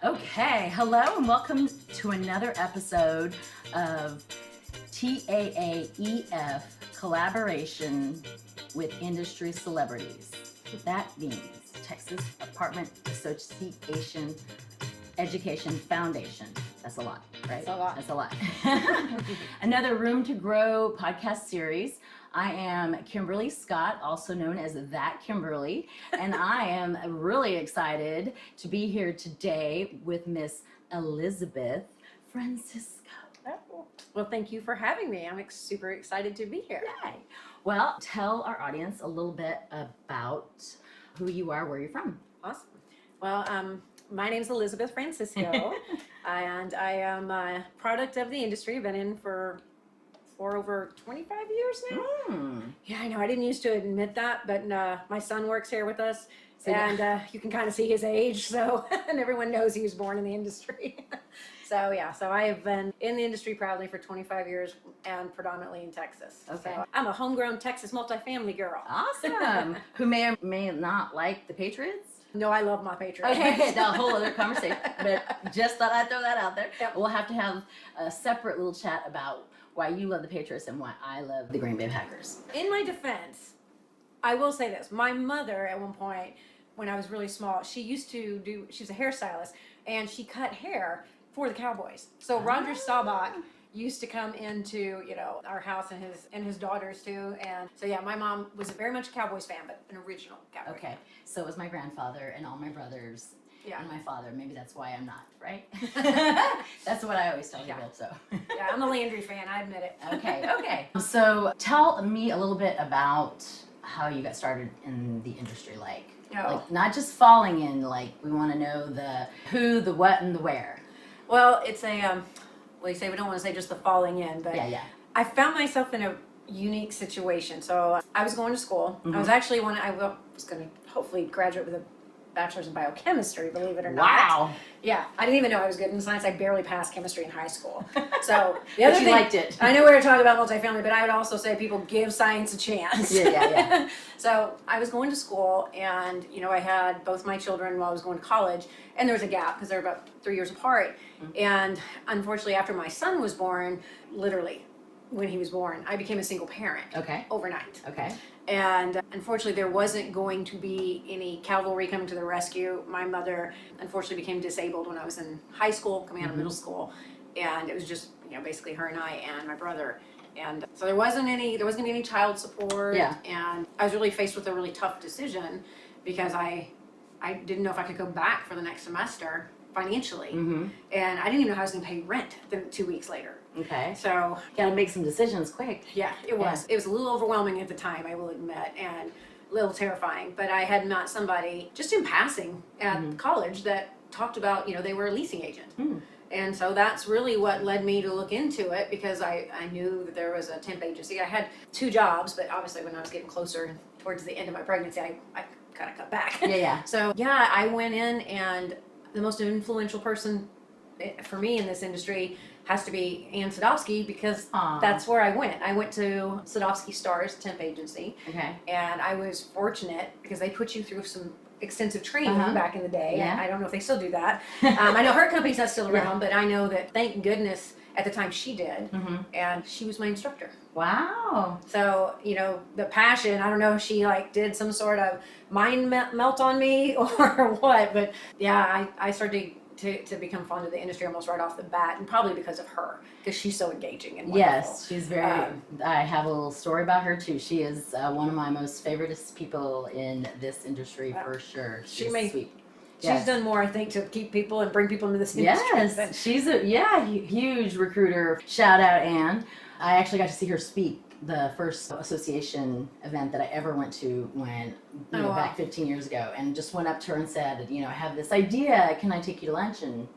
Okay, hello and welcome to another episode of TAAEF collaboration with industry celebrities. That means Texas Apartment Association Education Foundation. That's a lot, right? That's a lot. That's a lot. Another Room to Grow podcast series. I am Kimberly Scott, also known as ThatKimberly, and I am really excited to be here today with Miss Elizabeth Francisco. Oh, well, thank you for having me. I'm super excited to be here. Yay. Well, tell our audience a little bit about who you are, where you're from. Awesome. Well, my name is Elizabeth Francisco, and I am a product of the industry. I've been in for over 25 years now. Yeah, I know. I didn't used to admit that, but my son works here with us, and you can kind of see his age, so and everyone knows he was born in the industry. So I have been in the industry proudly for 25 years and predominantly in Texas. Okay. So I'm a homegrown Texas multifamily girl. Awesome. Who may or may not like the Patriots? No, I love my Patriots. Okay, the whole other conversation, but just thought I'd throw that out there. Yep. We'll have to have a separate little chat about why you love the Patriots and why I love the Green Bay Packers. In my defense, I will say this. My mother, at one point, when I was really small, she was a hairstylist, and she cut hair for the Cowboys. So Roger Staubach used to come into, our house and his daughters too. And so, my mom was very much a Cowboys fan, but an original Cowboys fan. Okay, so it was my grandfather and all my brothers. Yeah. And my father. Maybe that's why I'm not, right? That's what I always tell people, so. Yeah, I'm a Landry fan, I admit it. Okay. So tell me a little bit about how you got started in the industry, like not just falling in, like we want to know the who, the what, and the where. Well, it's a, you say we don't want to say just the falling in, but Yeah. I found myself in a unique situation. So I was going to school. I was actually I was going to hopefully graduate with a bachelor's in biochemistry, believe it or not. Wow. Yeah, I didn't even know I was good in science. I barely passed chemistry in high school. So the other But you thing, liked it. I know we were talking about multifamily, but I would also say people give science a chance. Yeah. So I was going to school, and I had both my children while I was going to college, and there was a gap because they were about 3 years apart. And unfortunately, after my son was born, literally when he was born, I became a single parent. Okay. Overnight. Okay. And unfortunately, there wasn't going to be any cavalry coming to the rescue. My mother, unfortunately, became disabled when I was in high school, coming out of middle school. And it was just, basically her and I and my brother. And so there wasn't gonna be any child support. Yeah. And I was really faced with a really tough decision because I didn't know if I could go back for the next semester financially. And I didn't even know how I was gonna pay rent 2 weeks later. Okay. So Gotta make some decisions quick. yeah, it was. It was a little overwhelming at the time, I will admit, and a little terrifying. But I had met somebody just in passing at college that talked about, they were a leasing agent. And so that's really what led me to look into it, because I knew that there was a temp agency. I had 2 jobs, but obviously when I was getting closer towards the end of my pregnancy, I kind of cut back. Yeah. So I went in, and the most influential person for me in this industry has to be Ann Sadowski, because that's where I went. I went to Sadowski Stars temp agency. Okay. And I was fortunate because they put you through some extensive training back in the day. Yeah. I don't know if they still do that. I know her company's not still around, but I know that, thank goodness, at the time she did. And she was my instructor. Wow. So, the passion, I don't know if she did some sort of mind melt on me or what, but I started to become fond of the industry almost right off the bat, and probably because of her, because she's so engaging and wonderful. Yes, she's very, I have a little story about her too. She is one of my most favoriteest people in this industry for sure. She's sweet. She's done more, I think, to keep people and bring people into this industry. Yes, she's a huge recruiter. Shout out Ann. I actually got to see her speak the first association event that I ever went to back 15 years ago, and just went up to her and said, I have this idea. Can I take you to lunch? And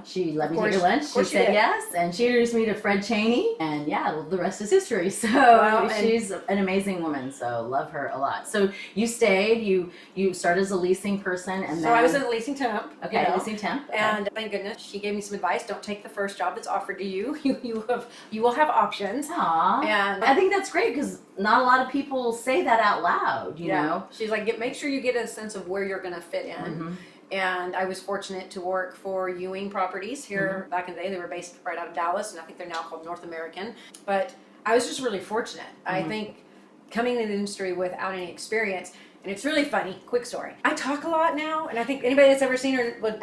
she let me take her lunch. She said yes, and she introduced me to Fred Cheney, and the rest is history. So she's an amazing woman. So love her a lot. So you stayed. You started as a leasing person, and then I was a leasing temp. Okay, leasing temp. Okay. And thank goodness she gave me some advice. Don't take the first job that's offered to you. You will have options. Aww. And I think that's great, because not a lot of people say that out loud. You know. She's like, make sure you get a sense of where you're going to fit in. And I was fortunate to work for Ewing Properties here back in the day. They were based right out of Dallas, and I think they're now called North American. But I was just really fortunate. I think coming into the industry without any experience, and it's really funny, quick story. I talk a lot now, and I think anybody that's ever seen her would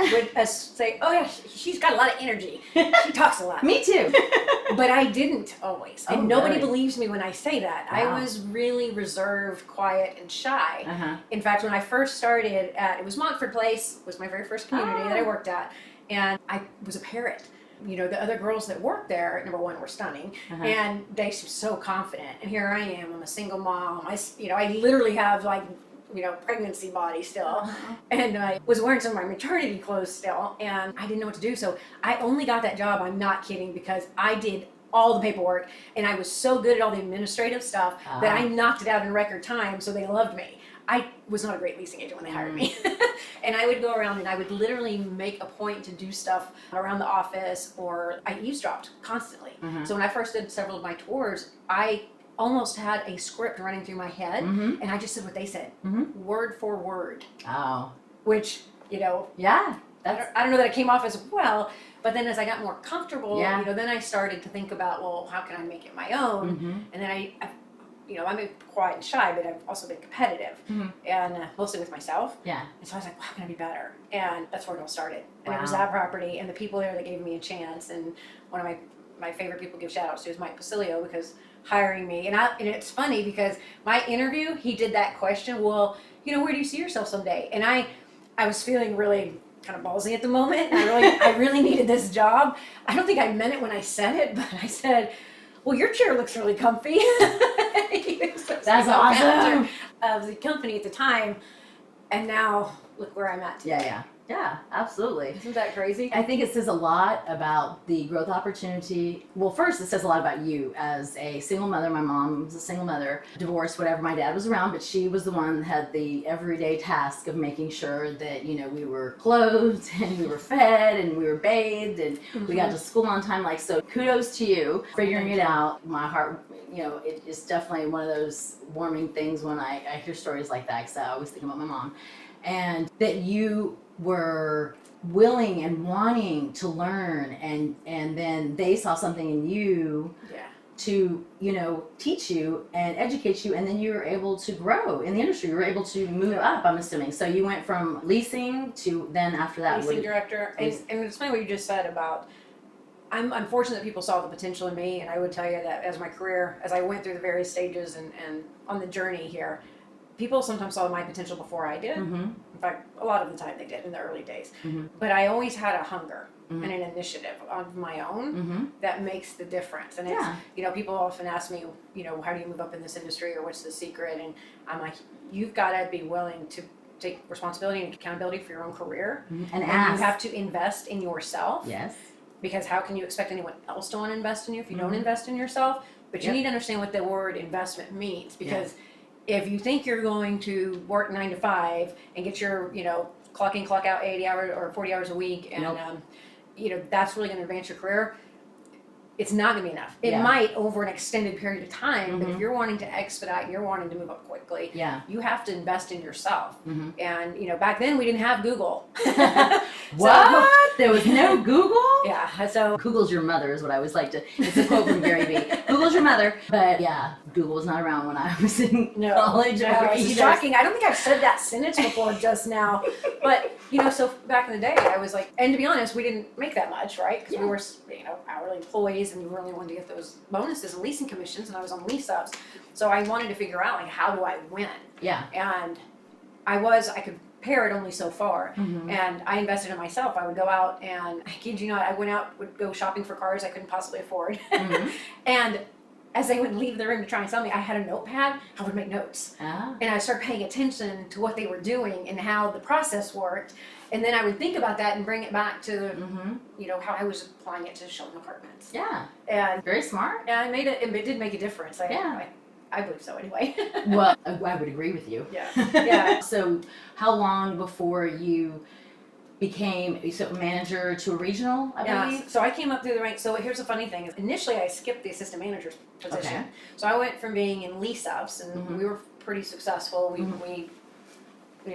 say, oh yeah, she's got a lot of energy. She talks a lot. Me too. But I didn't always. And nobody really? believes me when I say that. Wow. I was really reserved, quiet, and shy. In fact, when I first started it was Montford Place, was my very first community that I worked at, and I was a parrot. You know, the other girls that worked there, number one, were stunning, and they seemed so confident. And here I am, I'm a single mom. I literally have like, pregnancy body still. And I was wearing some of my maternity clothes still, and I didn't know what to do. So I only got that job, I'm not kidding, because I did all the paperwork, and I was so good at all the administrative stuff that I knocked it out in record time, so they loved me. I was not a great leasing agent when they hired me. And I would go around and I would literally make a point to do stuff around the office, or I eavesdropped constantly. So when I first did several of my tours, I almost had a script running through my head, and I just said what they said, word for word. Oh. Which, Yeah. I don't know that it came off as well, but then as I got more comfortable, Yeah. then I started to think about, well, how can I make it my own? And then I'm quiet and shy, but I've also been competitive, and mostly with myself. Yeah. And so I was like, well, how can I be better? And that's where it all started. And Wow. it was that property and the people there that gave me a chance. And one of my favorite people to give shout outs to is Mike Pasilio, because hiring me, and it's funny because my interview, he did that question, well, where do you see yourself someday? And I was feeling really kind of ballsy at the moment. I really needed this job. I don't think I meant it when I said it, but I said, well, your chair looks really comfy. That's awesome. Of the company at the time, and now look where I'm at today. Yeah, absolutely. Isn't that crazy? I think it says a lot about the growth opportunity. Well, first, it says a lot about you as a single mother. My mom was a single mother, divorced, whatever. My dad was around, but she was the one that had the everyday task of making sure that, we were clothed and we were fed and we were bathed and we got to school on time. So kudos to you figuring it out. My heart, it is definitely one of those warming things when I hear stories like that, because I always think about my mom. And that you were willing and wanting to learn, and then they saw something in you to teach you and educate you, and then you were able to grow in the industry. You were able to move up, I'm assuming. So you went from leasing to then after that leasing director. And it's funny what you just said about, I'm fortunate that people saw the potential in me, and I would tell you that as I went through the various stages and on the journey here, people sometimes saw my potential before I did. In fact, a lot of the time they did in the early days. But I always had a hunger and an initiative of my own that makes the difference. And it's, people often ask me, how do you move up in this industry, or what's the secret? And I'm like, you've got to be willing to take responsibility and accountability for your own career. And you have to invest in yourself. Yes. Because how can you expect anyone else to want to invest in you if you don't invest in yourself? But you need to understand what the word investment means, because if you think you're going to work 9 to 5 and get your, clock in, clock out 80 hours or 40 hours a week, and that's really going to advance your career, it's not going to be enough. It might over an extended period of time, but if you're wanting to expedite and you're wanting to move up quickly, you have to invest in yourself. And back then we didn't have Google. What? There was no Google? Yeah. So Google's your mother is what I always like to. It's a quote from Gary Vee. Google's your mother, but Google was not around when I was in college. It's shocking. I don't think I've said that sentence before just now, but so back in the day, I was like, and to be honest, we didn't make that much, right? Because we were, hourly employees, and we really wanted to get those bonuses and leasing commissions, and I was on lease ups, so I wanted to figure out how do I win? And I could pair it only so far, and I invested in myself. I would go out and, I kid you not, would go shopping for cars I couldn't possibly afford. And as they would leave the room to try and sell me, I had a notepad. I would make notes. And I started paying attention to what they were doing and how the process worked. And then I would think about that and bring it back to, how I was applying it to showing apartments. And very smart. And it did make a difference. I believe so anyway. Well, I would agree with you. So how long before you became a manager to a regional, I believe? So I came up through the ranks. So here's the funny thing. Initially, I skipped the assistant manager's position. So I went from being in lease ups, and we were pretty successful. We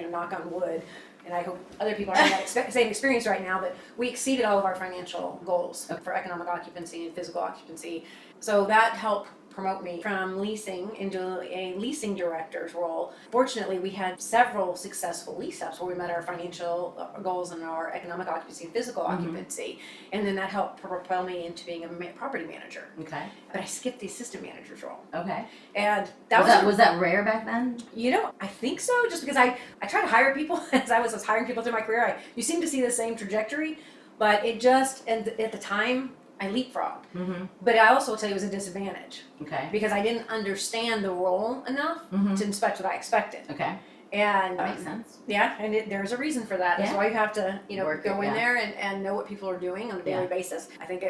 knock on wood, and I hope other people are having that same experience right now, but we exceeded all of our financial goals for economic occupancy and physical occupancy. So that helped promote me from leasing into a leasing director's role. Fortunately, we had several successful lease ups where we met our financial goals and our economic occupancy and physical occupancy, and then that helped propel me into being a property manager. Okay. But I skipped the assistant manager's role. Okay. And was that rare back then? You know, I think so, just because I try to hire people as I was hiring people through my career. You seem to see the same trajectory, but it just, and at the time, I leapfrogged. But I also will tell you it was a disadvantage. Okay. Because I didn't understand the role enough to inspect what I expected. Okay. And that makes sense. Yeah, and there's a reason for that. That's why you have to, go in there and know what people are doing on a daily basis. I think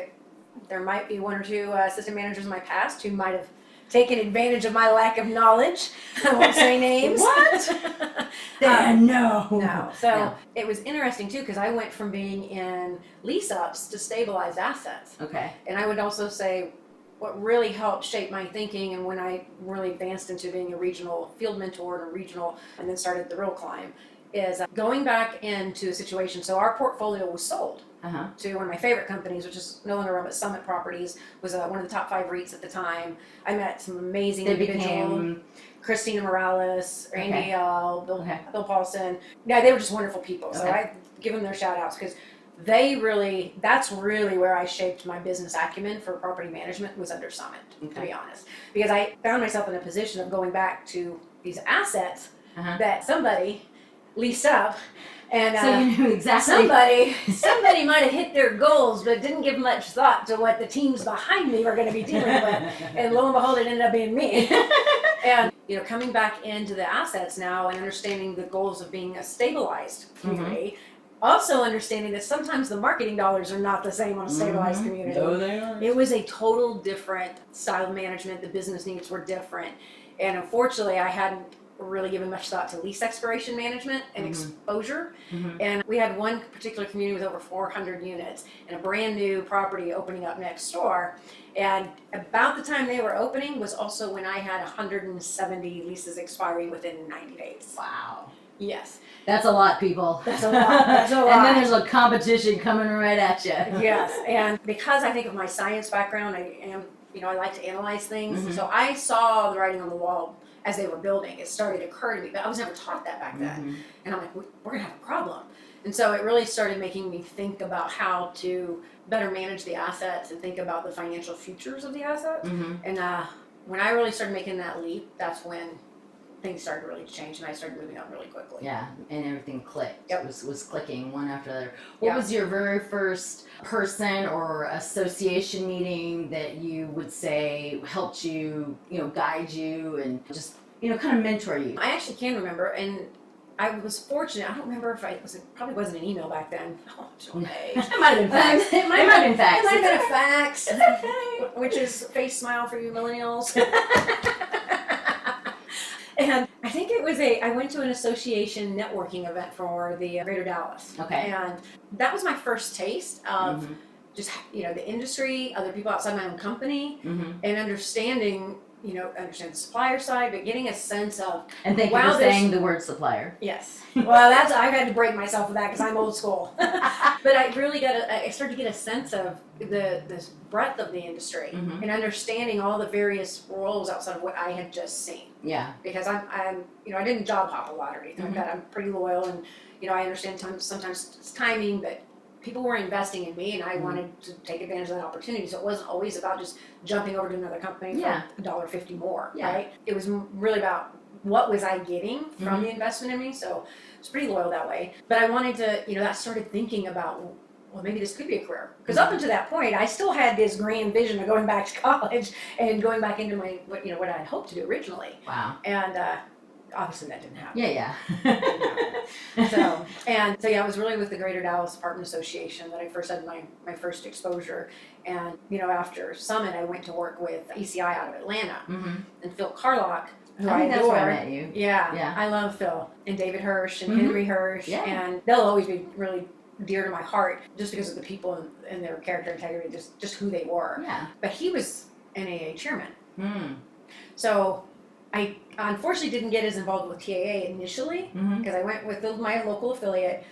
there might be one or two assistant managers in my past who might have taken advantage of my lack of knowledge. I won't say names. What? No. No. So it was interesting too, because I went from being in lease ups to stabilized assets. Okay. And I would also say what really helped shape my thinking, and when I really advanced into being a regional field mentor and a regional, and then started the real climb, is going back into a situation. So our portfolio was sold to one of my favorite companies, which is no longer run, but Summit Properties was one of the top 5 REITs at the time. I met some amazing individuals. Christina Morales, Randy Bill Paulson. Yeah, they were just wonderful people. So I give them their shout outs, because that's really where I shaped my business acumen for property management, was under Summit, to be honest. Because I found myself in a position of going back to these assets that somebody leased up. And so you knew exactly. Somebody might have hit their goals, but didn't give much thought to what the teams behind me were going to be dealing with. And lo and behold, it ended up being me. And coming back into the assets now and understanding the goals of being a stabilized community. Also understanding that sometimes the marketing dollars are not the same on a stabilized community. No, they aren't. It was a total different style of management. The business needs were different. And unfortunately, I hadn't really given much thought to lease expiration management and exposure. And we had one particular community with over 400 units and a brand new property opening up next door. And about the time they were opening was also when I had 170 leases expiring within 90 days. Wow. Yes. That's a lot, people. That's a lot. That's a lot. And then there's a competition coming right at you. Yes. And because I think of my science background, I like to analyze things. So I saw the writing on the wall as they were building. It started to occur to me, but I was never taught that back then. And I'm like, we're going to have a problem. And so it really started making me think about how to better manage the assets and think about the financial futures of the assets. And when I really started making that leap, that's when things started really to change, and I started moving up really quickly. Yeah, and everything clicked. Yep. It was clicking one after the other. What was your very first person or association meeting that you would say helped you, guide you and just, kind of mentor you? I actually can remember, and I was fortunate. I don't remember if it probably wasn't an email back then. Oh, it might have been fax. It might have been fax. It might have been a fax. It's okay. Which is face smile for you millennials. And I think I went to an association networking event for the Greater Dallas. Okay. And that was my first taste of just, the industry, other people outside my own company, and understanding the supplier side, but getting a sense of. And thank you for saying the word supplier. Yes. Well, I've had to break myself with that because I'm old school. But I really I started to get a sense of this breadth of the industry and understanding all the various roles outside of what I had just seen. Yeah. Because I'm I didn't job hop a lot or anything like that. I'm pretty loyal, and I understand sometimes it's timing, but people were investing in me, and I wanted to take advantage of that opportunity. So it wasn't always about just jumping over to another company for $1.50 more, right? It was really about what was I getting from the investment in me. So I was pretty loyal that way. But I wanted to, I started thinking about, well, maybe this could be a career. Because up until that point, I still had this grand vision of going back to college and going back into what I had hoped to do originally. Wow. And obviously that didn't happen. Yeah. So I was really with the Greater Dallas Apartment Association that I first had my first exposure. And after Summit, I went to work with ECI out of Atlanta, and Phil Carlock, who I think that's adore. where I met you. Yeah, I love Phil and David Hirsch and Henry Hirsch, and they'll always be really dear to my heart just because of the people and their character integrity, just who they were. Yeah. But he was NAA chairman. So I unfortunately didn't get as involved with TAA initially because I went with my local affiliate.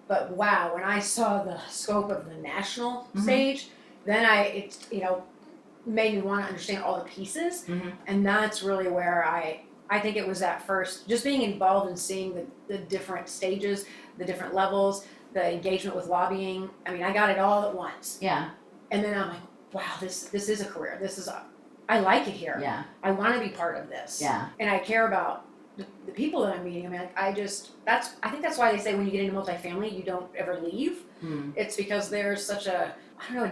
But wow, when I saw the scope of the national stage, then it made me want to understand all the pieces, and that's really where I think it was at first, just being involved and seeing the different stages, the different levels, the engagement with lobbying. I mean, I got it all at once. Yeah. And then I'm like, wow, this is a career. I like it here. Yeah. I want to be part of this. Yeah. And I care about the people that I'm meeting. I mean, I think that's why they say when you get into multifamily, you don't ever leave. It's because there's such a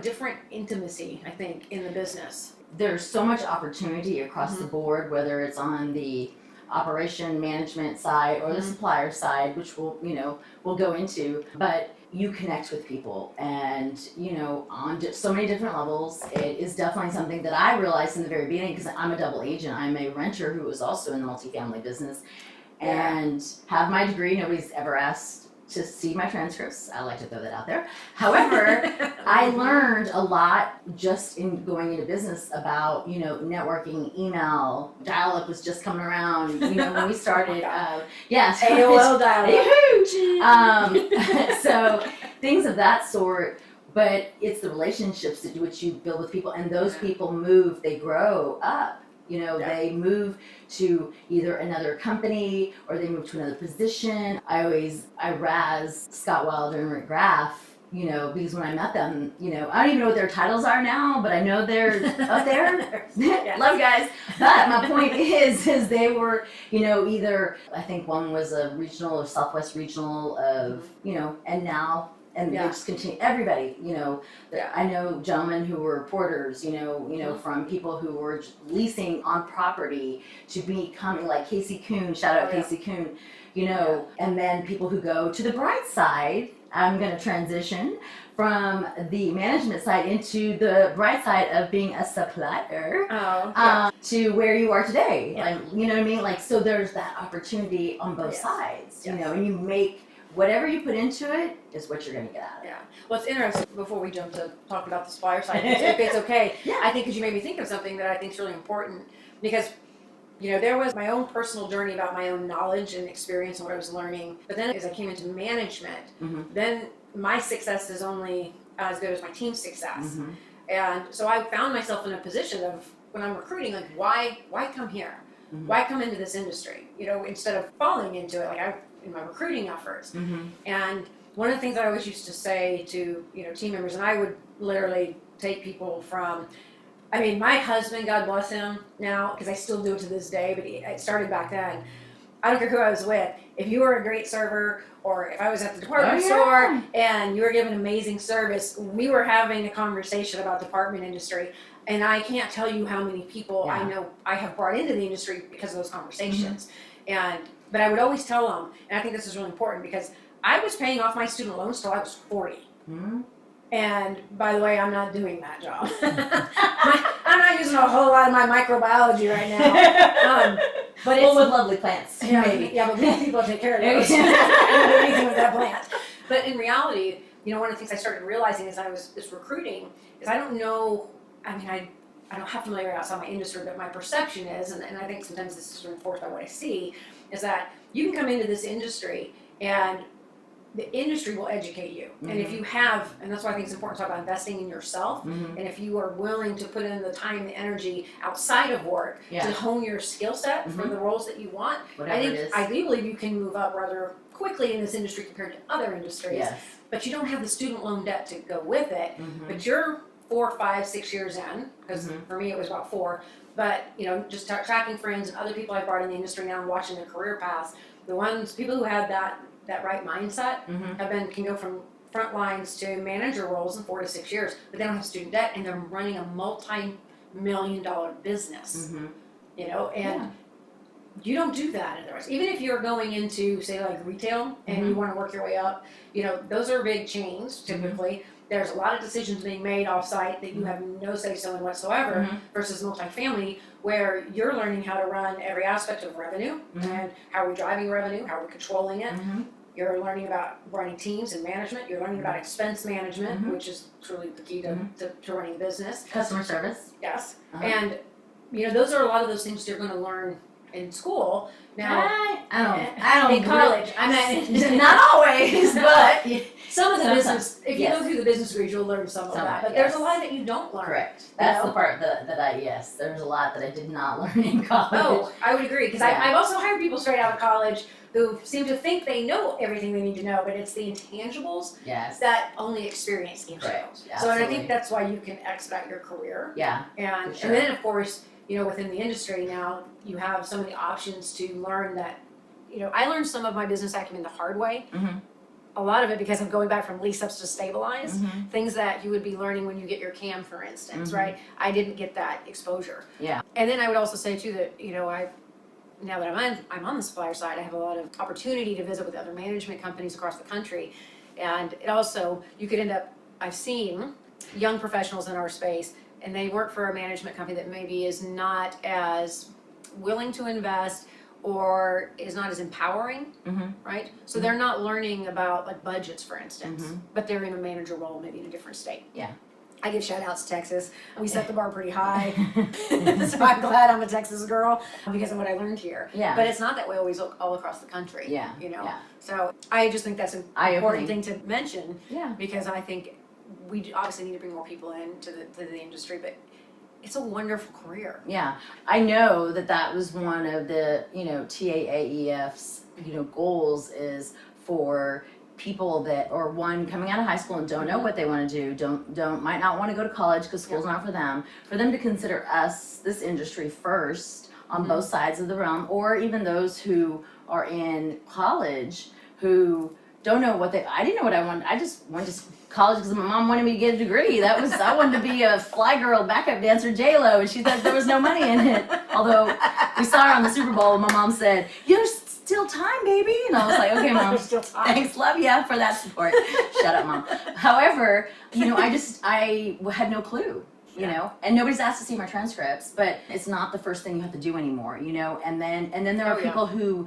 different intimacy, I think, in the business. There's so much opportunity across the board, whether it's on the operation management side or the supplier side, which we'll go into, but you connect with people and, on so many different levels. It is definitely something that I realized in the very beginning because I'm a double agent. I'm a renter who was also in the multifamily business and have my degree. Nobody's ever asked to see my transcripts. I like to throw that out there. However, I learned a lot just in going into business about, networking, email, dial-up was just coming around, when we started. Yes. AOL dial-up. So things of that sort, but it's the relationships which you build with people, and those people move, they grow up. They move to either another company or they move to another position. I razz Scott Wilder and Rick Graff, because when I met them, I don't even know what their titles are now, but I know they're up there. Love guys. But my point is they were, either, I think one was a regional or Southwest regional of, and now, and they just continue, everybody, I know gentlemen who were porters, from people who were leasing on property to becoming like Casey Kuhn, shout out Casey Kuhn, and then people who go to the bright side. I'm going to transition from the management side into the bright side of being a supplier to where you are today. Like, you know what I mean? Like, so there's that opportunity on both sides, and you make whatever you put into it is what you're going to get out of it. Yeah. Well, it's interesting, before we jump to talk about the supplier side, if it's okay, I think because you made me think of something that I think is really important, because there was my own personal journey about my own knowledge and experience and what I was learning. But then as I came into management, then my success is only as good as my team's success. And so I found myself in a position of, when I'm recruiting, like, why come here? Why come into this industry? Instead of falling into it, like in my recruiting efforts. And one of the things I always used to say to, team members, and I would literally take people from, my husband, God bless him now, because I still do it to this day, but it started back then. I don't care who I was with. If you were a great server, or if I was at the department store and you were giving amazing service, we were having a conversation about the apartment industry. And I can't tell you how many people I know I have brought into the industry because of those conversations. But I would always tell them, and I think this is really important, because I was paying off my student loans till I was 40. And by the way, I'm not doing that job. I'm not using a whole lot of my microbiology right now. But it's with lovely plants, maybe. Yeah, but we have people to take care of those. I don't do anything with that plant. But in reality, one of the things I started realizing as I was recruiting is I don't know, I don't have familiarity outside my industry, but my perception is, and I think sometimes this is reinforced by what I see, is that you can come into this industry and the industry will educate you. And if you have, and that's why I think it's important to talk about investing in yourself, and if you are willing to put in the time, the energy outside of work to hone your skill set for the roles that you want, I do believe you can move up rather quickly in this industry compared to other industries. But you don't have the student loan debt to go with it, but you're 4, 5, 6 years in, because for me it was about 4, but just tracking friends and other people I brought in the industry now and watching their career paths, people who had that right mindset can go from front lines to manager roles in 4 to 6 years, but they don't have student debt and they're running a multi-million-dollar business, and you don't do that otherwise. Even if you're going into, say, like retail and you want to work your way up, those are big chains typically. There's a lot of decisions being made off-site that you have no say-so in whatsoever, versus multifamily, where you're learning how to run every aspect of revenue and how are we driving revenue, how are we controlling it. You're learning about running teams and management. You're learning about expense management, which is truly the key to running a business. Customer service. Yes. And, those are a lot of those things you're going to learn in school. Now, I don't in college. I mean, not always, but some of the sometimes. business. If you go through the business degrees, you'll learn some of that. But there's a lot that you don't learn. Correct. That's the part that I there's a lot that I did not learn in college. Oh, I would agree because I've also hired people straight out of college who seem to think they know everything they need to know, but it's the intangibles that only experience gives you. So and I think that's why you can expedite your career. Yeah. And then of course, within the industry now, you have so many options to learn that. I learned some of my business acumen the hard way. Mm-hmm. A lot of it because of going back from lease ups to stabilize, things that you would be learning when you get your CAM, for instance, right? I didn't get that exposure. Yeah. And then I would also say too that, now that I'm on the supplier side, I have a lot of opportunity to visit with other management companies across the country. And it also, you could end up, I've seen young professionals in our space, and they work for a management company that maybe is not as willing to invest or is not as empowering, right? So they're not learning about like budgets, for instance, but they're in a manager role, maybe in a different state. Yeah. I give shout outs to Texas. We set the bar pretty high. So I'm glad I'm a Texas girl because of what I learned here. Yeah. But it's not that way always all across the country. Yeah. Yeah. So I just think that's an important thing to mention. Yeah. Because I think we obviously need to bring more people into the industry, but it's a wonderful career. Yeah. I know that was one of the, TAAEF's, goals is for people that are coming out of high school and don't know what they want to do, might not want to go to college because school's not for them to consider this industry first on both sides of the realm, or even those who are in college who don't know I didn't know what I wanted. I just went to college because my mom wanted me to get a degree. I wanted to be a fly girl backup dancer, J-Lo, and she thought there was no money in it. Although we saw her on the Super Bowl and my mom said, "There's still time, baby." And I was like, "Okay, Mom, thanks, love ya for that support." Shut up, Mom. However, I had no clue. And nobody's asked to see my transcripts, but it's not the first thing you have to do anymore, and then there are people who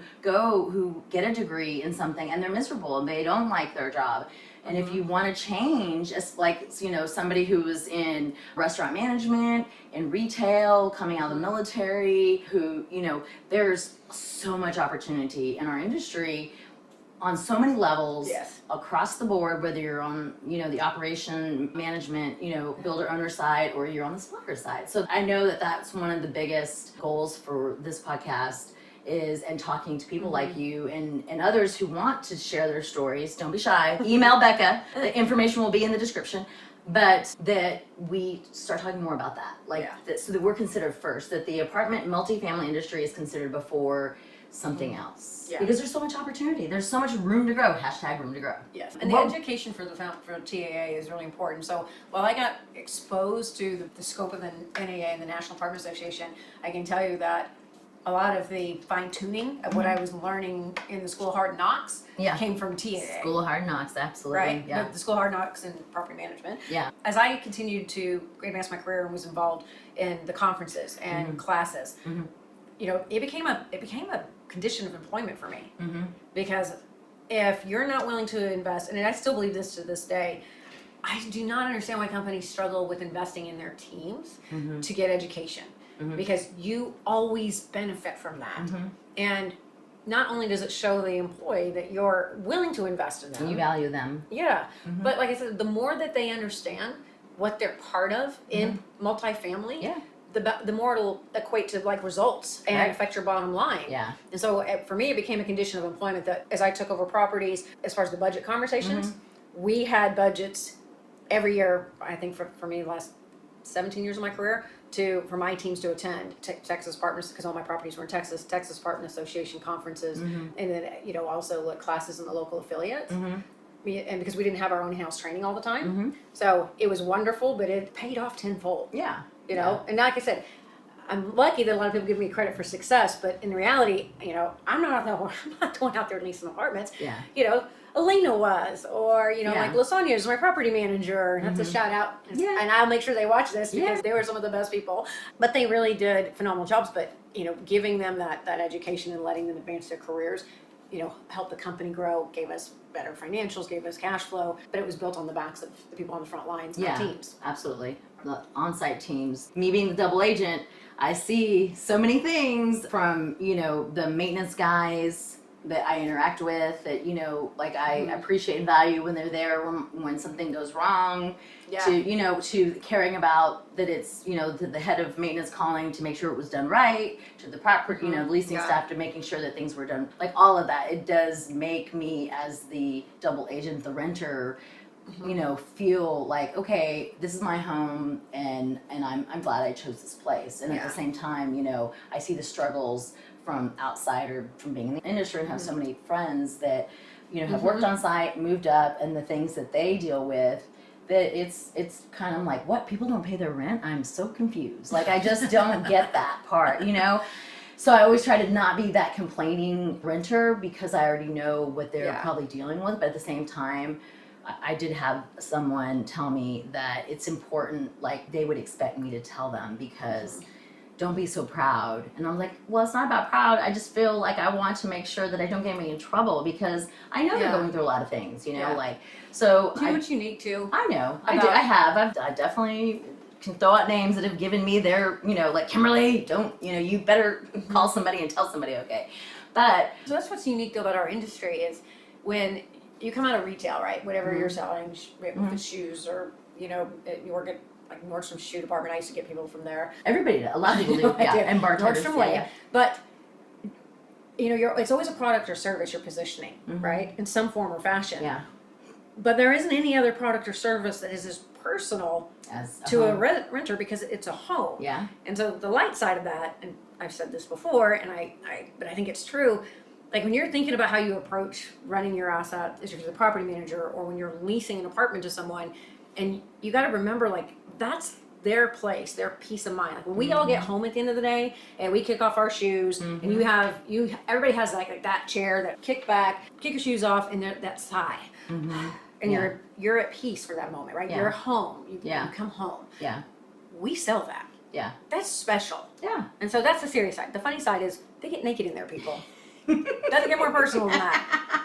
get a degree in something and they're miserable and they don't like their job. And if you want to change, it's like, somebody who was in restaurant management, in retail, coming out of the military, who, there's so much opportunity in our industry on so many levels across the board, whether you're on, the operation management, builder owner side, or you're on the supplier side. So I know that's one of the biggest goals for this podcast and talking to people like you and others who want to share their stories. Don't be shy. Email Becca. The information will be in the description. But that we start talking more about that. So that we're considered first, that the apartment multifamily industry is considered before something else. Yeah. Because there's so much opportunity. There's so much room to grow. #room to grow. Yes. And the education for TAA is really important. So while I got exposed to the scope of the NAA and the National Apartment Association, I can tell you that a lot of the fine-tuning of what I was learning in the School of Hard Knocks came from TAA. School of Hard Knocks, absolutely. Right, yeah. the School of Hard Knocks in property management. Yeah. As I continued to advance my career and was involved in the conferences and classes, it became a condition of employment for me. Because if you're not willing to invest, and I still believe this to this day, I do not understand why companies struggle with investing in their teams to get education. Because you always benefit from that. And not only does it show the employee that you're willing to invest in them. You value them. Yeah. But like I said, the more that they understand what they're part of in multifamily, the more it'll equate to like results and affect your bottom line. Yeah. And so for me, it became a condition of employment that as I took over properties, as far as the budget conversations, we had budgets every year, I think for me, the last 17 years of my career, for my teams to attend Texas Partners, because all my properties were in Texas Partner Association conferences, and then also like classes in the local affiliates. And because we didn't have our own in-house training all the time, so it was wonderful, but it paid off tenfold. Yeah. And like I said, I'm lucky that a lot of people give me credit for success, but in reality, I'm not going out there leasing apartments. Yeah. Elena was, or like Lasagna is my property manager. That's a shout out. And I'll make sure they watch this because they were some of the best people. But they really did phenomenal jobs. But giving them that education and letting them advance their careers helped the company grow, gave us better financials, gave us cash flow, but it was built on the backs of the people on the front lines, not teams. Absolutely. The on-site teams. Me being the double agent, I see so many things from, the maintenance guys that I interact with that, like I appreciate and value when they're there when something goes wrong, to caring about that it's, the head of maintenance calling to make sure it was done right, to the proper, leasing staff to making sure that things were done, like all of that. It does make me as the double agent, the renter, feel like, okay, this is my home and I'm glad I chose this place. And at the same time, I see the struggles from outside or from being in the industry and have so many friends that, have worked on site, moved up, and the things that they deal with, that it's kind of like, what, people don't pay their rent? I'm so confused. Like, I just don't get that part, So I always try to not be that complaining renter because I already know what they're probably dealing with. But at the same time, I did have someone tell me that it's important, like they would expect me to tell them because don't be so proud. And I'm like, well, it's not about proud. I just feel like I want to make sure that I don't get me in trouble because I know they're going through a lot of things, so. Do you know what's unique too? I know. I definitely can throw out names that have given me their, like Kimberly, don't, you better call somebody and tell somebody, okay. But. So that's what's unique though about our industry is when you come out of retail, right? Whatever you're selling, if it's shoes or, you work at like Nordstrom's shoe department. I used to get people from there. Everybody, a lot of people do, and bartenders. Nordstrom, But, it's always a product or service you're positioning, right? In some form or fashion. Yeah. But there isn't any other product or service that is as personal as a renter because it's a home. Yeah. And so the light side of that, and I've said this before, and but I think it's true. Like when you're thinking about how you approach running your asset as you're the property manager, or when you're leasing an apartment to someone, and you got to remember, like, that's their place, their peace of mind. Like when we all get home at the end of the day and we kick off our shoes, and everybody has like that chair that kick back, kick your shoes off, and that sigh, and you're at peace for that moment, right? You're home. You come home. Yeah. We sell that. Yeah. That's special. Yeah. And so that's the serious side. The funny side is they get naked in there, people. Doesn't get more personal than that.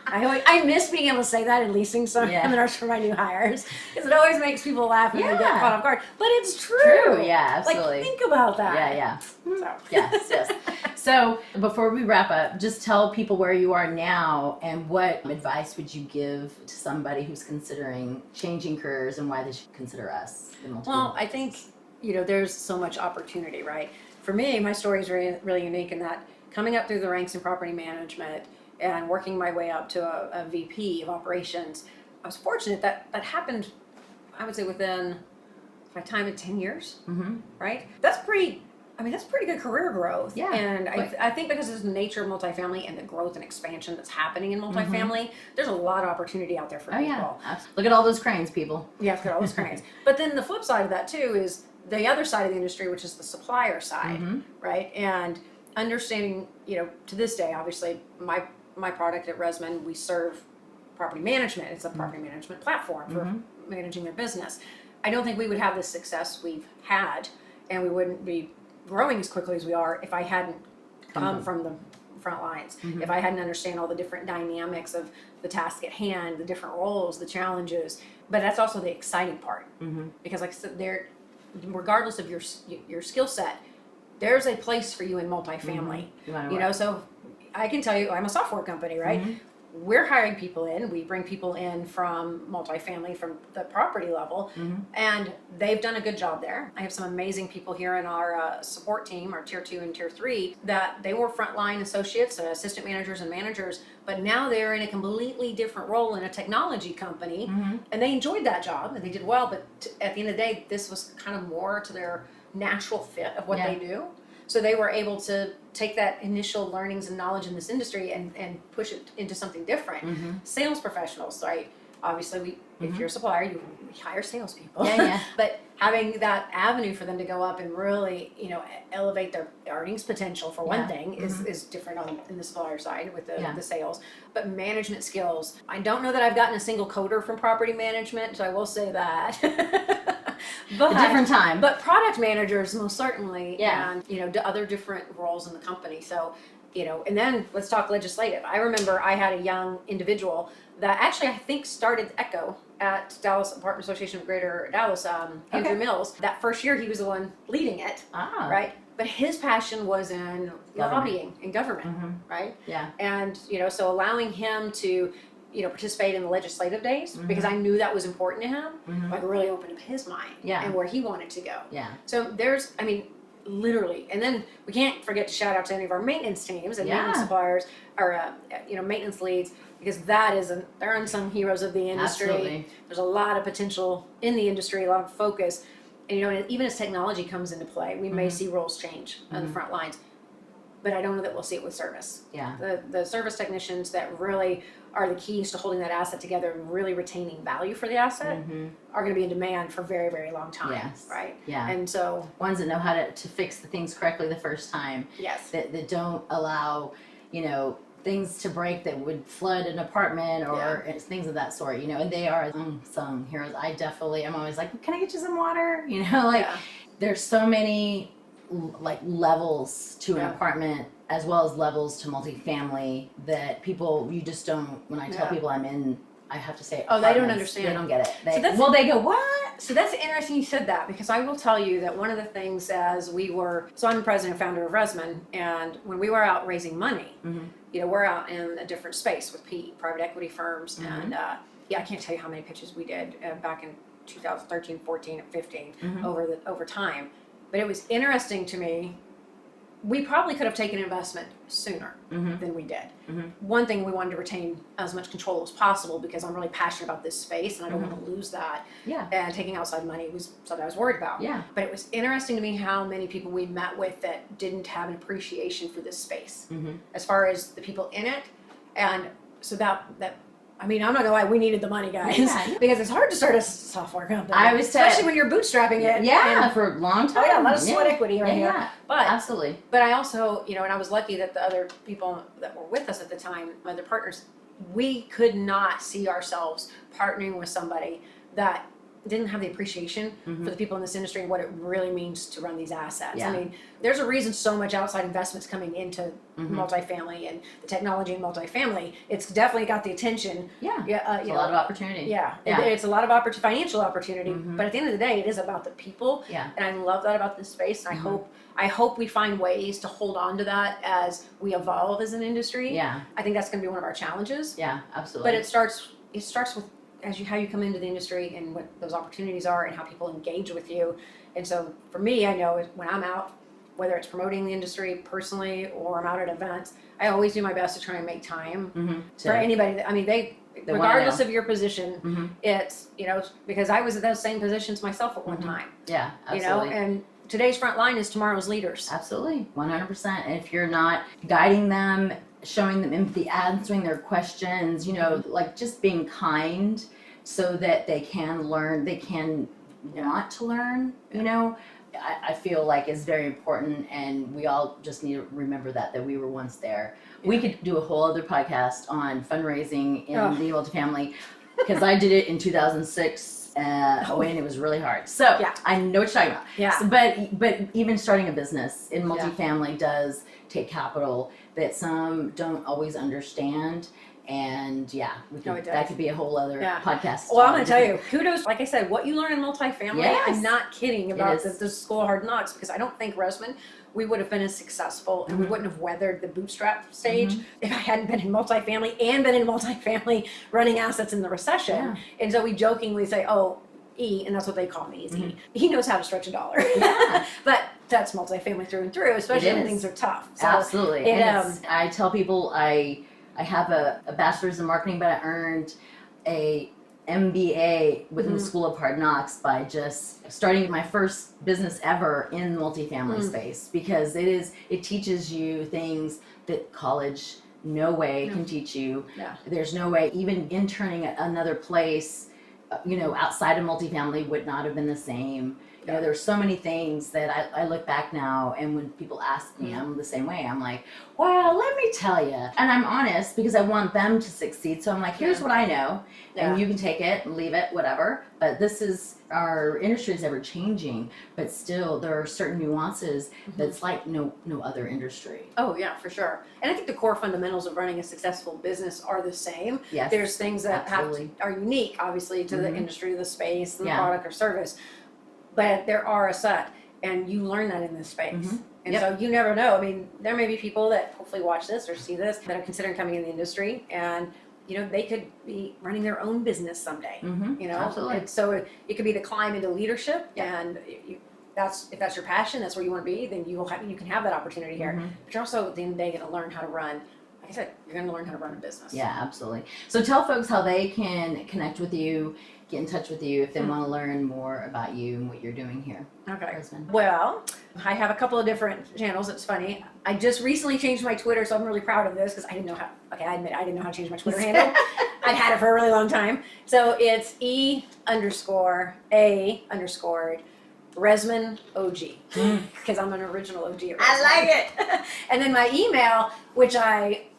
I miss being able to say that in leasing seminars for my new hires because it always makes people laugh when they get caught off guard. But it's true. Yeah, absolutely. Like, think about that. Yeah. So. Yes. So before we wrap up, just tell people where you are now and what advice would you give to somebody who's considering changing careers and why they should consider us. Well, I think, there's so much opportunity, right? For me, my story is really, really unique in that coming up through the ranks in property management and working my way up to a VP of operations, I was fortunate that happened, I would say, within my time of 10 years, right? That's pretty good career growth. Yeah. And I think because of the nature of multifamily and the growth and expansion that's happening in multifamily, there's a lot of opportunity out there for people. Yeah. Look at all those cranes, people. Yeah, look at all those cranes. But then the flip side of that too is the other side of the industry, which is the supplier side, right? And understanding, to this day, obviously, my product at ResMan, we serve property management. It's a property management platform for managing their business. I don't think we would have the success we've had, and we wouldn't be growing as quickly as we are if I hadn't come from the front lines. If I hadn't understand all the different dynamics of the task at hand, the different roles, the challenges. But that's also the exciting part, because like I said, regardless of your skill set, there's a place for you in multifamily. So I can tell you, I'm a software company, right? We're hiring people in. We bring people in from multifamily, from the property level, and they've done a good job there. I have some amazing people here in our support team, our tier 2 and tier 3, that they were frontline associates, assistant managers and managers, but now they're in a completely different role in a technology company, and they enjoyed that job and they did well, but at the end of the day, this was kind of more to their natural fit of what they do. So they were able to take that initial learnings and knowledge in this industry and push it into something different. Sales professionals, right? Obviously, if you're a supplier, you hire salespeople. But having that avenue for them to go up and really, elevate their earnings potential for one thing is different in the supplier side with the sales. But management skills, I don't know that I've gotten a single coder from property management, so I will say that. But, a different time. But product managers most certainly, and other different roles in the company. So And then let's talk legislative. I remember I had a young individual that actually I think started ECHO at Dallas Apartment Association of Greater Dallas, Andrew Mills. That first year he was the one leading it, right? But his passion was in lobbying and government, right? Yeah. And, so allowing him to, participate in the legislative days, because I knew that was important to him, like really opened up his mind and where he wanted to go. Yeah. So literally, and then we can't forget to shout out to any of our maintenance teams and maintenance suppliers, or maintenance leads, because they're unsung heroes of the industry. Absolutely. There's a lot of potential in the industry, a lot of focus, and and even as technology comes into play, we may see roles change on the front lines, but I don't know that we'll see it with service. Yeah. The service technicians that really are the keys to holding that asset together and really retaining value for the asset are going to be in demand for a very, very long time. Yes. Right? Yeah. And so ones that know how to fix the things correctly the first time. Yes. That don't allow, things to break that would flood an apartment or things of that sort, and they are unsung heroes. I'm always like, can I get you some water? There's so many levels to an apartment, as well as levels to multifamily, that you just don't, when I tell people I'm in, I have to say, they don't understand. They don't get it. They go, what? So that's interesting you said that, because I will tell you that one of the things so I'm the president and founder of ResMan, and when we were out raising money, we're out in a different space with private equity firms, and I can't tell you how many pitches we did back in 2013, 14, and 15 over time. But it was interesting to me. We probably could have taken investment sooner than we did. One thing, we wanted to retain as much control as possible, because I'm really passionate about this space and I don't want to lose that. Yeah. And taking outside money was something I was worried about. Yeah. But it was interesting to me how many people we met with that didn't have an appreciation for this space, as far as the people in it. And so I'm not gonna lie, we needed the money, guys, because it's hard to start a software company. Especially when you're bootstrapping it. Yeah, for a long time. Oh yeah, a lot of sweat equity right here. Yeah, but absolutely. But I also, and I was lucky that the other people that were with us at the time, my other partners, we could not see ourselves partnering with somebody that didn't have the appreciation for the people in this industry and what it really means to run these assets. Yeah. There's a reason so much outside investment's coming into multifamily and the technology in multifamily. It's definitely got the attention. Yeah. It's a lot of opportunity. Yeah. It's a lot of financial opportunity, but at the end of the day, it is about the people. Yeah. And I love that about this space. And I hope we find ways to hold on to that as we evolve as an industry. Yeah. I think that's going to be one of our challenges. Yeah, absolutely. But it starts with how you come into the industry and what those opportunities are and how people engage with you. And so for me, I know when I'm out, whether it's promoting the industry personally or I'm out at events, I always do my best to try and make time for anybody that, regardless of your position, it's, because I was in those same positions myself at one time. Yeah, absolutely. And today's front line is tomorrow's leaders. Absolutely, 100%. And if you're not guiding them, showing them empathy, answering their questions, just being kind so that they can learn, they can want to learn, I feel like is very important, and we all just need to remember that we were once there. Yeah. We could do a whole other podcast on fundraising in the multifamily, because I did it in 2006 and it was really hard. So I know what you're talking about. Yeah. So, but even starting a business in multifamily does take capital that some don't always understand. And that could be a whole other podcast. Well, I'm going to tell you, kudos. Like I said, what you learn in multifamily, I'm not kidding about the school of hard knocks, because I don't think ResMan, we would have been as successful and we wouldn't have weathered the bootstrap stage if I hadn't been in multifamily running assets in the recession. Yeah. And so we jokingly say, E, and that's what they call me, is E. He knows how to stretch a dollar. Yeah. But that's multifamily through and through, especially when things are tough. So absolutely. I tell people I have a bachelor's in marketing, but I earned a MBA within the School of Hard Knocks by just starting my first business ever in multifamily space, because it teaches you things that college no way can teach you. Yeah. There's no way, even interning at another place, outside of multifamily would not have been the same. You know, there's so many things that I look back now, and when people ask me, I'm the same way. I'm like, well, let me tell you. And I'm honest because I want them to succeed. So I'm like, here's what I know, and you can take it and leave it, whatever. But this is, our industry is ever changing, but still there are certain nuances that's like no other industry. Oh yeah, for sure. And I think the core fundamentals of running a successful business are the same. Yes, there's things that absolutely. are unique, obviously, to the industry, the space, and the Yeah. product or service, but there are a set, and you learn that in this space. And so you never know. I mean, there may be people that hopefully watch this or see this that are considering coming in the industry, and you know, they could be running their own business someday. You know, Absolutely. and so it could be the climb into leadership, and if that's your passion, that's where you want to be, then you can have that opportunity here. But you're also at the end of the day going to learn how to run. Like I said, you're going to learn how to run a business. Yeah, absolutely. So tell folks how they can connect with you, get in touch with you if they want to learn more about you and what you're doing here. Okay. ResMan. Well, I have a couple of different channels. It's funny. I just recently changed my Twitter, so I'm really proud of this because I didn't know how. Okay, I admit I didn't know how to change my Twitter handle. I've had it for a really long time. So it's E_A_ ResMan OG, because I'm an original OG at ResMan. I like it. And then my email, which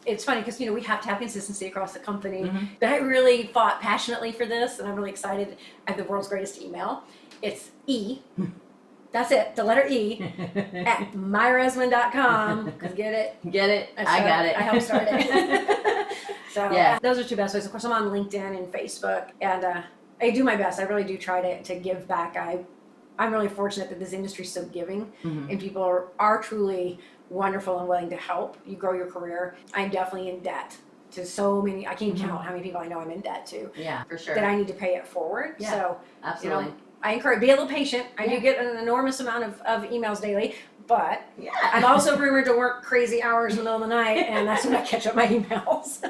it's funny because, you know, we have to have consistency across the company, but I really fought passionately for this, and I'm really excited. I have the world's greatest email. It's that's it, the letter E, at myresman.com, because get it? Get it? I got it. I helped start it. So those are two best ways. Of course, I'm on LinkedIn and Facebook, and I do my best. I really do try to give back. I'm really fortunate that this industry is so giving, and people are truly wonderful and willing to help you grow your career. I'm definitely in debt to so many. I can't count how many people I know I'm in debt to. Yeah, for sure. That I need to pay it forward. Yeah, so absolutely. You know, I encourage, be a little patient. I do get an enormous amount of emails daily, but I'm also rumored to work crazy hours in the middle of the night, and that's when I catch up my emails.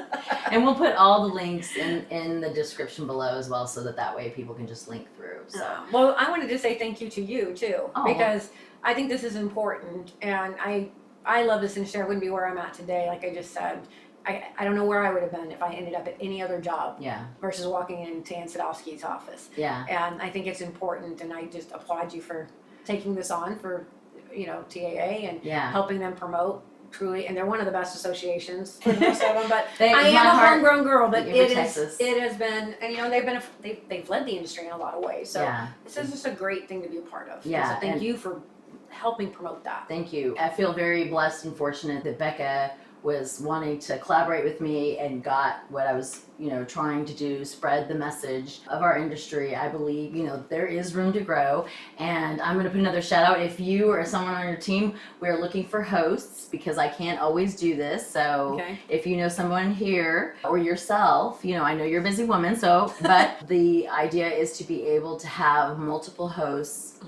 And we'll put all the links in the description below as well, so that way people can just link through. So, well, I wanted to say thank you to you too, because I think this is important, and I love this industry. I wouldn't be where I'm at today, like I just said. I don't know where I would have been if I ended up at any other job versus walking into Ann Sadowski's office. Yeah. And I think it's important, and I just applaud you for taking this on for, you know, TAA and helping them promote truly. And they're one of the best associations for the most of them. But I am a homegrown girl, but it has been, and you know, they've led the industry in a lot of ways. So this is just a great thing to be a part of. Yeah. So thank you for helping promote that. Thank you. I feel very blessed and fortunate that Becca was wanting to collaborate with me and got what I was, you know, trying to do, spread the message of our industry. I believe, you know, there is room to grow. And I'm going to put another shout out. If you or someone on your team, we're looking for hosts, because I can't always do this. So if you know someone here or yourself, you know, I know you're a busy woman, so, but the idea is to be able to have multiple hosts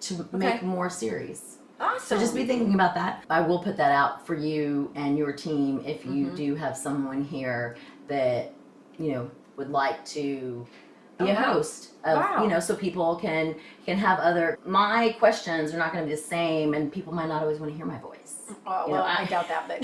to make more series. Awesome. So just be thinking about that. I will put that out for you and your team if you do have someone here that, you know, would like to be a host of, you know, so people can have other, my questions are not going to be the same, and people might not always want to hear my voice. Oh, well, I doubt that, but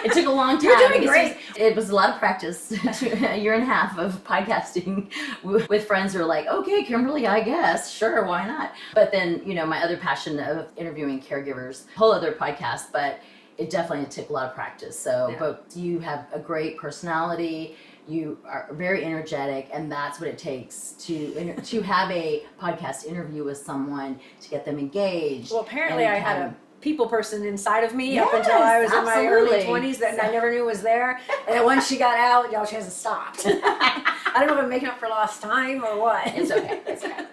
it took a long time. You're doing great. It was a lot of practice, a year and a half of podcasting with friends who are like, okay, Kimberly, I guess, sure, why not? But then, you know, my other passion of interviewing caregivers, whole other podcast, but it definitely took a lot of practice. So, but you have a great personality. You are very energetic, and that's what it takes to have a podcast interview with someone, to get them engaged. Well, apparently I had a people person inside of me up until I was in my early 20s that I never knew was there. And then once she got out, y'all, she hasn't stopped. I don't know if I'm making up for lost time or what. It's okay. It's okay.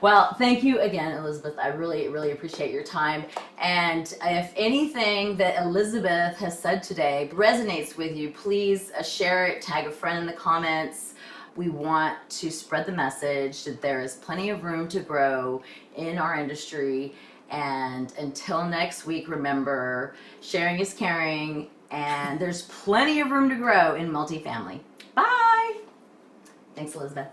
Well, thank you again, Elizabeth. I really, really appreciate your time. And if anything that Elizabeth has said today resonates with you, please share it, tag a friend in the comments. We want to spread the message that there is plenty of room to grow in our industry. And until next week, remember, sharing is caring, and there's plenty of room to grow in multifamily. Bye. Thanks, Elizabeth.